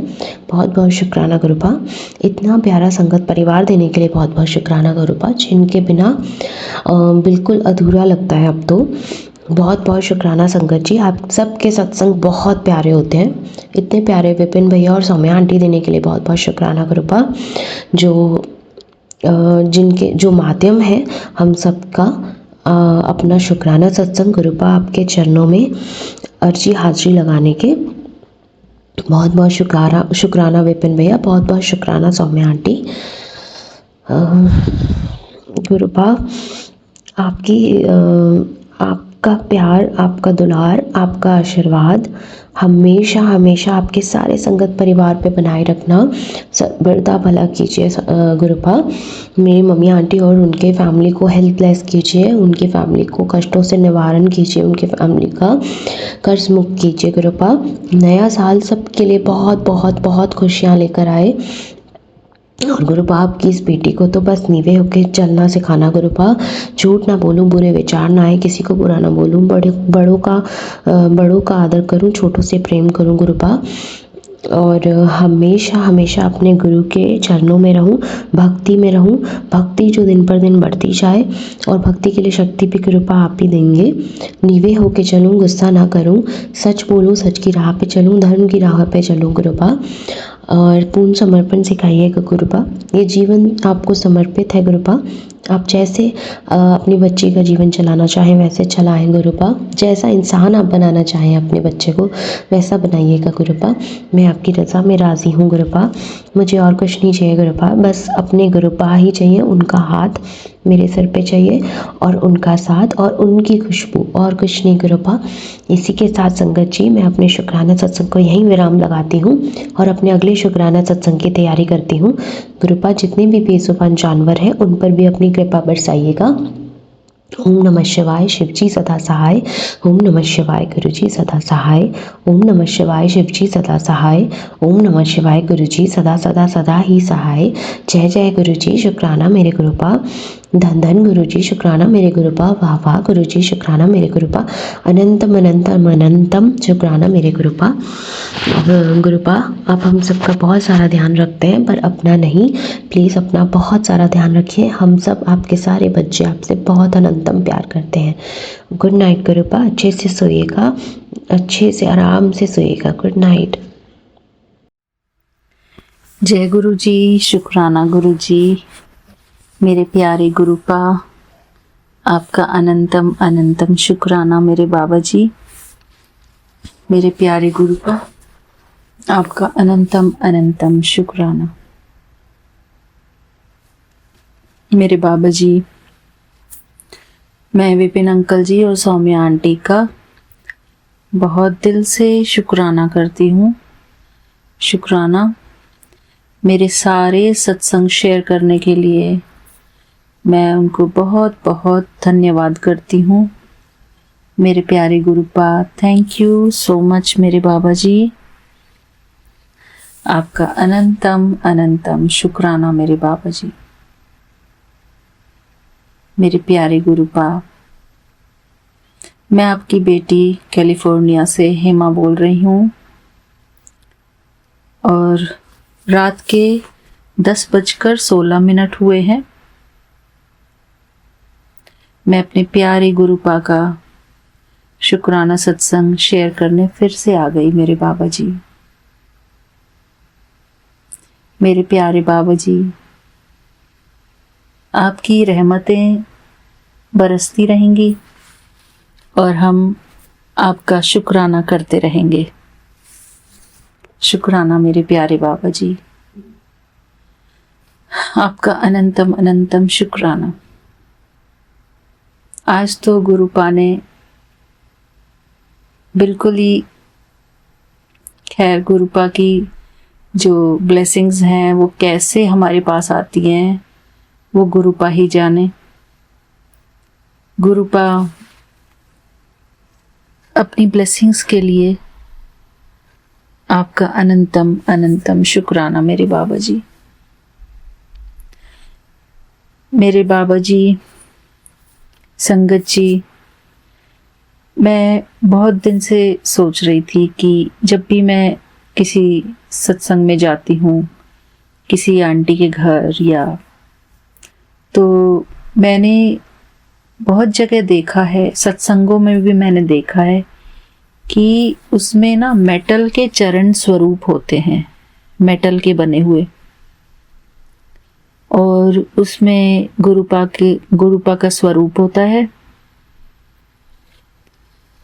बहुत बहुत शुक्राना गुरुपा। इतना प्यारा संगत परिवार देने के लिए बहुत बहुत शुक्राना गुरुपा, जिनके बिना बिल्कुल अधूरा लगता है अब तो। बहुत बहुत शुक्राना संगत जी, आप सबके सत्संग बहुत प्यारे होते हैं। इतने प्यारे विपिन भैया और सौम्या आंटी देने के लिए बहुत बहुत शुक्राना गुरुपा, जो जिनके जो माध्यम है हम सबका अपना शुक्राना सत्संग गुरुपा आपके चरणों में अर्जी हाजिरी लगाने के। बहुत बहुत शुक्राना विपिन भैया, बहुत बहुत शुक्राना सौम्या आंटी। गुरुपा आपका प्यार, आपका दुलार, आपका आशीर्वाद हमेशा हमेशा आपके सारे संगत परिवार पे बनाए रखना। बड़ा भला कीजिए गुरुपा। मेरी मम्मी आंटी और उनके फैमिली को हेल्थ ब्लेस कीजिए, उनकी फैमिली को कष्टों से निवारण कीजिए, उनके फैमिली का कर्ज मुक्त कीजिए गुरुपा। नया साल सबके लिए बहुत बहुत बहुत खुशियाँ लेकर आए। और गुरुपा आपकी इस बेटी को तो बस नीवे होकर चलना सिखाना गुरुपा। झूठ ना बोलूं, बुरे विचार ना आए, किसी को बुरा ना बोलूं, बड़ों का आदर करूं, छोटों से प्रेम करूं गुरुपा। और हमेशा हमेशा अपने गुरु के चरणों में रहूं, भक्ति में रहूं। भक्ति जो दिन पर दिन बढ़ती जाए और भक्ति के लिए शक्ति भी कृपा आप ही देंगे। नीवे होके चलूं, गुस्सा ना करूं, सच बोलूं, सच की राह पे चलूं, धर्म की राह पे चलूं गुरुपा। और पूर्ण समर्पण सिखाइएगा गुरुपा। ये जीवन आपको समर्पित है गुरुपा। आप जैसे अपनी बच्ची का जीवन चलाना चाहें वैसे चलाएं गुरुपा। जैसा इंसान आप बनाना चाहें अपने बच्चे को वैसा बनाइएगा गुरुपा। मैं आपकी रज़ा में राज़ी हूँ गुरुपा। मुझे और कुछ नहीं चाहिए गुरुपा, बस अपने गुरुपा ही चाहिए। उनका हाथ मेरे सिर पे चाहिए और उनका साथ और उनकी खुशबू, और कुछ नहीं गुरुपा। इसी के साथ संगत जी, मैं अपने शुक्राना सत्संग को यहीं विराम लगाती हूँ और अपने अगले शुक्राना सत्संग की तैयारी करती हूँ गुरुपा। जितने भी बेजुबान जानवर हैं उन पर भी अपनी कृपा बरसाइएगा। ओम नमः शिवाय, शिव जी सदा सहाय। ओम नमः शिवाय, गुरु जी सदा सहाय। ओम नमः शिवाय, शिव जी सदा सहाय। ओम नमः शिवाय, गुरु जी सदा सदा सदा ही सहाय। जय जय गुरु जी, शुक्राना मेरे गुरुपा। धन धन गुरु जी, शुक्राना मेरे गुरुपा। वाह वाह गुरु जी, शुक्राना मेरे गुरुपा। अनंतम अनंतम अनंतम शुक्राना मेरे गुरुपा। गुरुपा आप हम सबका बहुत सारा ध्यान रखते हैं पर अपना नहीं। प्लीज़ अपना बहुत सारा ध्यान रखिए। हम सब आपके सारे बच्चे आपसे बहुत अनंतम प्यार करते हैं। Good night गुरुपा। अच्छे से सोइएगा, अच्छे से आराम से सोइएगा। Good night. जय गुरु जी, शुक्राना गुरु जी। मेरे प्यारे गुरुपा, आपका अनंतम अनंतम शुक्राना मेरे बाबा जी। मेरे प्यारे गुरुपा, आपका अनंतम अनंतम शुक्राना मेरे बाबा जी। मैं विपिन अंकल जी और सौम्या आंटी का बहुत दिल से शुक्राना करती हूँ। शुक्राना मेरे सारे सत्संग शेयर करने के लिए। मैं उनको बहुत बहुत धन्यवाद करती हूँ मेरे प्यारे गुरुपा। थैंक यू सो मच मेरे बाबा जी। आपका अनंतम अनंतम शुक्राना मेरे बाबा जी। मेरे प्यारे गुरुपा, मैं आपकी बेटी कैलिफोर्निया से हेमा बोल रही हूँ और रात के 10:16 हुए हैं। मैं अपने प्यारे गुरुपा का शुक्राना सत्संग शेयर करने फिर से आ गई। मेरे बाबा जी, मेरे प्यारे बाबा जी, आपकी रहमतें बरसती रहेंगी और हम आपका शुक्राना करते रहेंगे। शुक्राना मेरे प्यारे बाबा जी, आपका अनंतम अनंतम शुक्राना। आज तो गुरुपा ने बिल्कुल ही, खैर गुरुपा की जो ब्लेसिंग्स हैं वो कैसे हमारे पास आती हैं वो गुरुपा ही जाने। गुरुपा अपनी ब्लेसिंग्स के लिए आपका अनंतम अनंतम शुक्राना मेरे बाबा जी। मेरे बाबा जी, संगत जी, मैं बहुत दिन से सोच रही थी कि जब भी मैं किसी सत्संग में जाती हूँ, किसी आंटी के घर या, तो मैंने बहुत जगह देखा है, सत्संगों में भी मैंने देखा है कि उसमें ना मेटल के चरण स्वरूप होते हैं, मेटल के बने हुए, और उसमें गुरुपा का स्वरूप होता है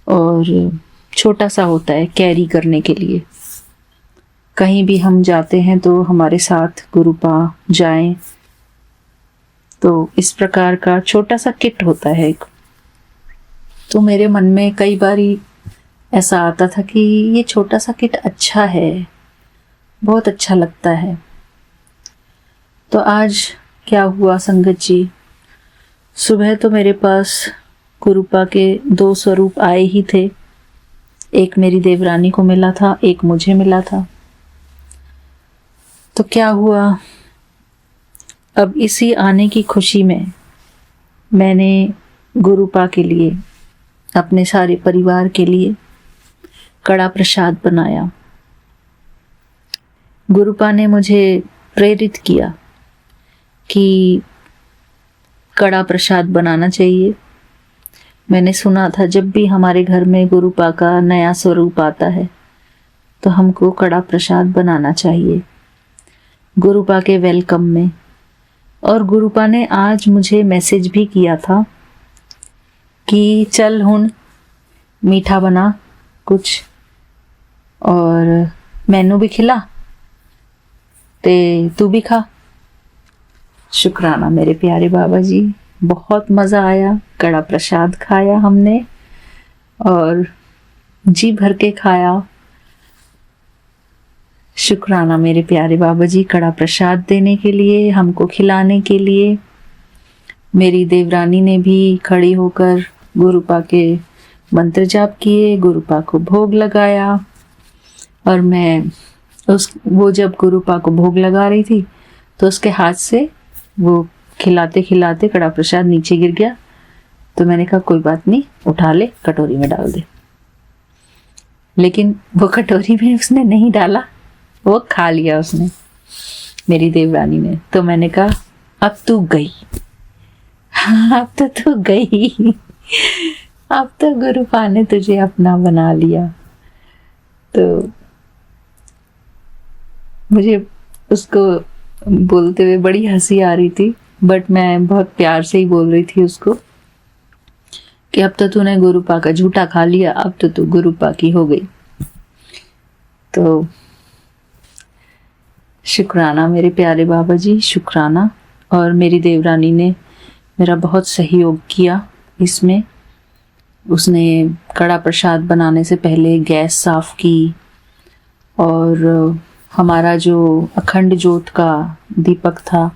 और छोटा सा होता है कैरी करने के लिए। कहीं भी हम जाते हैं तो हमारे साथ गुरुपा जाएं तो इस प्रकार का छोटा सा किट होता है एक। तो मेरे मन में कई बारी ऐसा आता था कि ये छोटा सा किट अच्छा है, बहुत अच्छा लगता है। तो आज क्या हुआ संगत जी, सुबह तो मेरे पास गुरुपा के 2 स्वरूप आए ही थे। एक मेरी देवरानी को मिला था, एक मुझे मिला था। तो क्या हुआ, अब इसी आने की खुशी में मैंने गुरुपा के लिए, अपने सारे परिवार के लिए कड़ा प्रसाद बनाया। गुरुपा ने मुझे प्रेरित किया कि कड़ा प्रसाद बनाना चाहिए। मैंने सुना था जब भी हमारे घर में गुरुपा का नया स्वरूप आता है तो हमको कड़ा प्रसाद बनाना चाहिए गुरुपा के वेलकम में। और गुरुपा ने आज मुझे मैसेज भी किया था कि चल हुण मीठा बना कुछ और मैनू भी खिला ते तू भी खा। शुक्राना मेरे प्यारे बाबा जी, बहुत मज़ा आया, कड़ा प्रसाद खाया हमने और जी भर के खाया। शुक्राना मेरे प्यारे बाबा जी, कड़ा प्रसाद देने के लिए, हमको खिलाने के लिए। मेरी देवरानी ने भी खड़ी होकर गुरुपा के मंत्र जाप किए, गुरुपा को भोग लगाया और मैं वो जब गुरुपा को भोग लगा रही थी तो उसके हाथ से वो खिलाते खिलाते कड़ा प्रसाद नीचे गिर गया। तो मैंने कहा कोई बात नहीं, उठा ले, कटोरी में डाल दे। लेकिन वो कटोरी में उसने नहीं डाला, वो खा लिया उसने, मेरी देवरानी ने। तो मैंने कहा अब तू गई, अब तो तू गई, अब तो गुरुपा ने तुझे अपना बना लिया। तो मुझे उसको बोलते हुए बड़ी हंसी आ रही थी, बट मैं बहुत प्यार से ही बोल रही थी उसको कि अब तो तूने गुरुपा का झूठा खा लिया, अब तो तू गुरुपा की हो गई। तो शुक्राना मेरे प्यारे बाबा जी, शुक्राना। और मेरी देवरानी ने मेरा बहुत सहयोग किया इसमें। उसने कड़ा प्रसाद बनाने से पहले गैस साफ की और हमारा जो अखंड ज्योत का दीपक था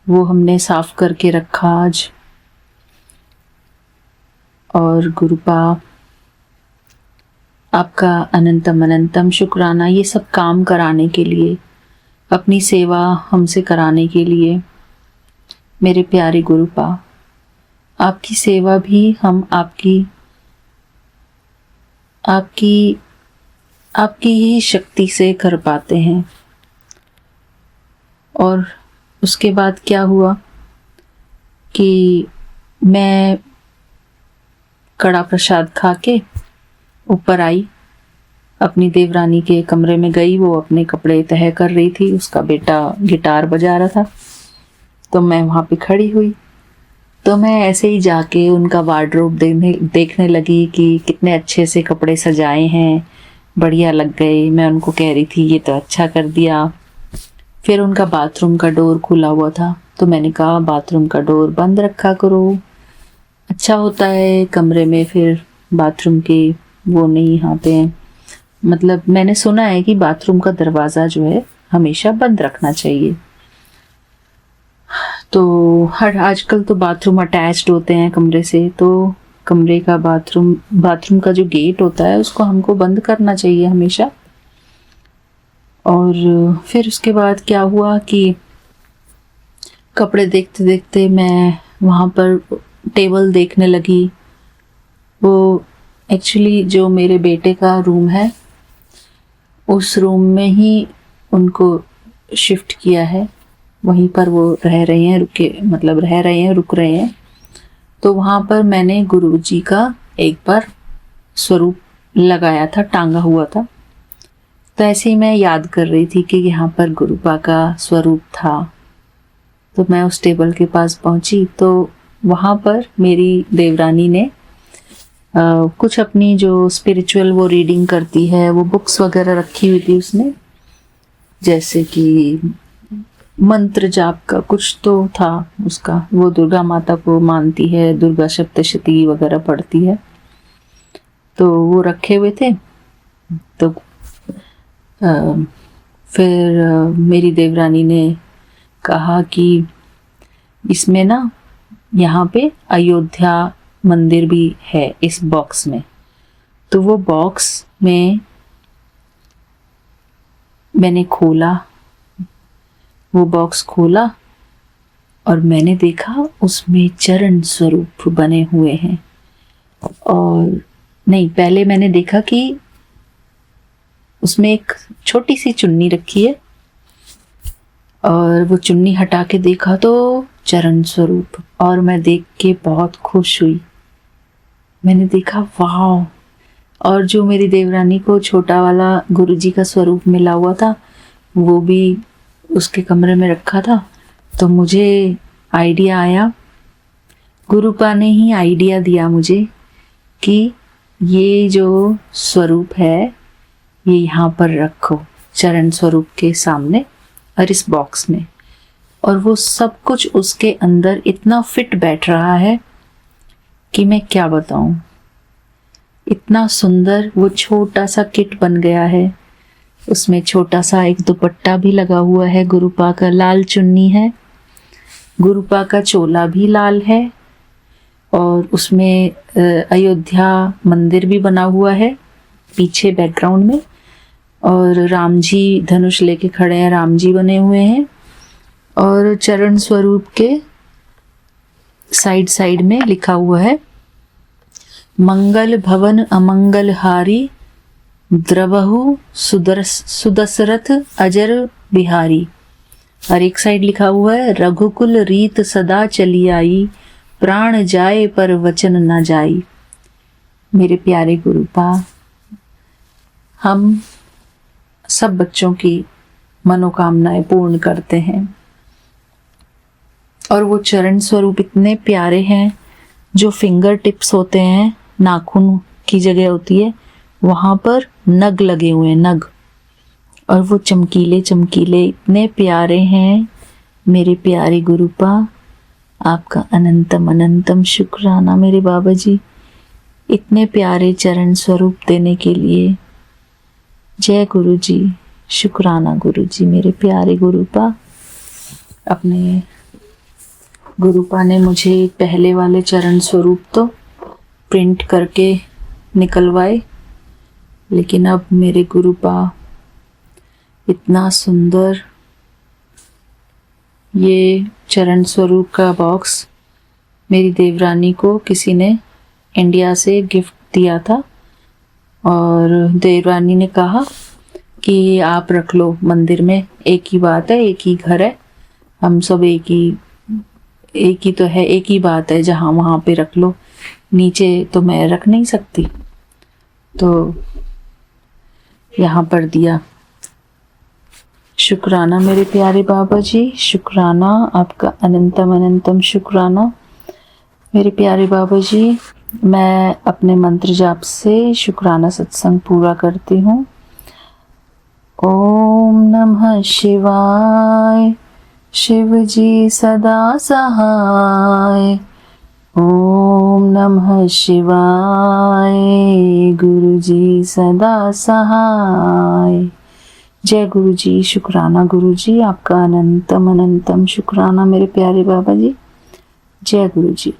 वो हमने साफ करके रखा आज। और गुरुपा आपका अनंतम अनंतम शुक्राना, ये सब काम कराने के लिए, अपनी सेवा हमसे कराने के लिए। मेरे प्यारे गुरुपा, आपकी सेवा भी हम आपकी आपकी आपकी ही शक्ति से कर पाते हैं। और उसके बाद क्या हुआ कि मैं कड़ा प्रसाद खा के ऊपर आई, अपनी देवरानी के कमरे में गई। वो अपने कपड़े तह कर रही थी, उसका बेटा गिटार बजा रहा था, तो मैं वहाँ पे खड़ी हुई। तो मैं ऐसे ही जाके उनका वार्डरोब देखने लगी कि कितने अच्छे से कपड़े सजाए हैं, बढ़िया लग गए। मैं उनको कह रही थी ये तो अच्छा कर दिया। फिर उनका बाथरूम का डोर खुला हुआ था, तो मैंने कहा बाथरूम का डोर बंद रखा करो, अच्छा होता है कमरे में फिर बाथरूम के वो नहीं आते हैं। मतलब मैंने सुना है कि बाथरूम का दरवाज़ा जो है हमेशा बंद रखना चाहिए। तो हर आजकल तो बाथरूम अटैच्ड होते हैं कमरे से, तो कमरे का बाथरूम का जो गेट होता है उसको हमको बंद करना चाहिए हमेशा। और फिर उसके बाद क्या हुआ कि कपड़े देखते देखते मैं वहाँ पर टेबल देखने लगी। वो एक्चुअली जो मेरे बेटे का रूम है उस रूम में ही उनको शिफ्ट किया है, वहीं पर वो रह रहे हैं, रुक रहे हैं। तो वहाँ पर मैंने गुरुजी का एक बार स्वरूप लगाया था, टांगा हुआ था। तो ऐसे ही मैं याद कर रही थी कि यहाँ पर गुरुपा का स्वरूप था। तो मैं उस टेबल के पास पहुँची, तो वहाँ पर मेरी देवरानी ने कुछ अपनी जो स्पिरिचुअल वो रीडिंग करती है वो बुक्स वगैरह रखी हुई थी उसने, जैसे कि मंत्र जाप का कुछ तो था उसका। वो दुर्गा माता को मानती है, दुर्गा सप्तशती वगैरह पढ़ती है, तो वो रखे हुए थे। तो फिर मेरी देवरानी ने कहा कि इसमें ना यहाँ पे अयोध्या मंदिर भी है इस बॉक्स में। तो वो बॉक्स में मैंने वो बॉक्स खोला और मैंने देखा उसमें चरण स्वरूप बने हुए हैं। और नहीं, पहले मैंने देखा कि उसमें एक छोटी सी चुन्नी रखी है, और वो चुन्नी हटा के देखा तो चरण स्वरूप, और मैं देख के बहुत खुश हुई। मैंने देखा वाह। और जो मेरी देवरानी को छोटा वाला गुरुजी का स्वरूप मिला हुआ था वो भी उसके कमरे में रखा था। तो मुझे आइडिया आया, गुरुपा ने ही आइडिया दिया मुझे कि ये जो स्वरूप है ये यहाँ पर रखो, चरण स्वरूप के सामने और इस बॉक्स में। और वो सब कुछ उसके अंदर इतना फिट बैठ रहा है कि मैं क्या बताऊं। इतना सुंदर वो छोटा सा किट बन गया है। उसमें छोटा सा एक दुपट्टा भी लगा हुआ है, गुरुपा का लाल चुन्नी है, गुरुपा का चोला भी लाल है, और उसमें अयोध्या मंदिर भी बना हुआ है पीछे बैकग्राउंड में, और राम जी धनुष लेके खड़े हैं, राम जी बने हुए हैं। और चरण स्वरूप के साइड में लिखा हुआ है मंगल भवन अमंगल हारी द्रवहु सुदशरथ अजर बिहारी। और एक साइड लिखा हुआ है रघुकुल रीत सदा चली आई, प्राण जाए पर वचन न जाई। मेरे प्यारे गुरुपा, हम सब बच्चों की मनोकामनाएं पूर्ण करते हैं, और वो चरण स्वरूप इतने प्यारे हैं। जो फिंगर टिप्स होते हैं, नाखून की जगह होती है, वहाँ पर नग लगे हुए हैं, नग, और वो चमकीले चमकीले इतने प्यारे हैं। मेरे प्यारे गुरुपा, आपका अनंतम अनंतम शुक्राना मेरे बाबा जी, इतने प्यारे चरण स्वरूप देने के लिए। जय गुरु जी, शुक्राना गुरु जी। मेरे प्यारे गुरुपा, अपने गुरुपा ने मुझे पहले वाले चरण स्वरूप तो प्रिंट करके निकलवाए, लेकिन अब मेरे गुरुपा इतना सुंदर ये चरण स्वरूप का बॉक्स मेरी देवरानी को किसी ने इंडिया से गिफ्ट दिया था। और देवरानी ने कहा कि आप रख लो मंदिर में, एक ही बात है, एक ही घर है, हम सब एक ही तो है, एक ही बात है, जहाँ वहाँ पे रख लो, नीचे तो मैं रख नहीं सकती। तो यहाँ पर दिया। शुक्राना मेरे प्यारे बाबा जी, शुक्राना, आपका अनंतम अनंतम शुक्राना मेरे प्यारे बाबा जी। मैं अपने मंत्र जाप से शुक्राना सत्संग पूरा करती हूँ। ओम नमः शिवाय, शिव जी सदा सहाय। ओम नमः शिवाय, गुरु जी सदा सहाय। जय गुरु जी, शुक्राना गुरु जी, आपका अनंतम अनंतम शुक्राना मेरे प्यारे बाबा जी। जय गुरु जी।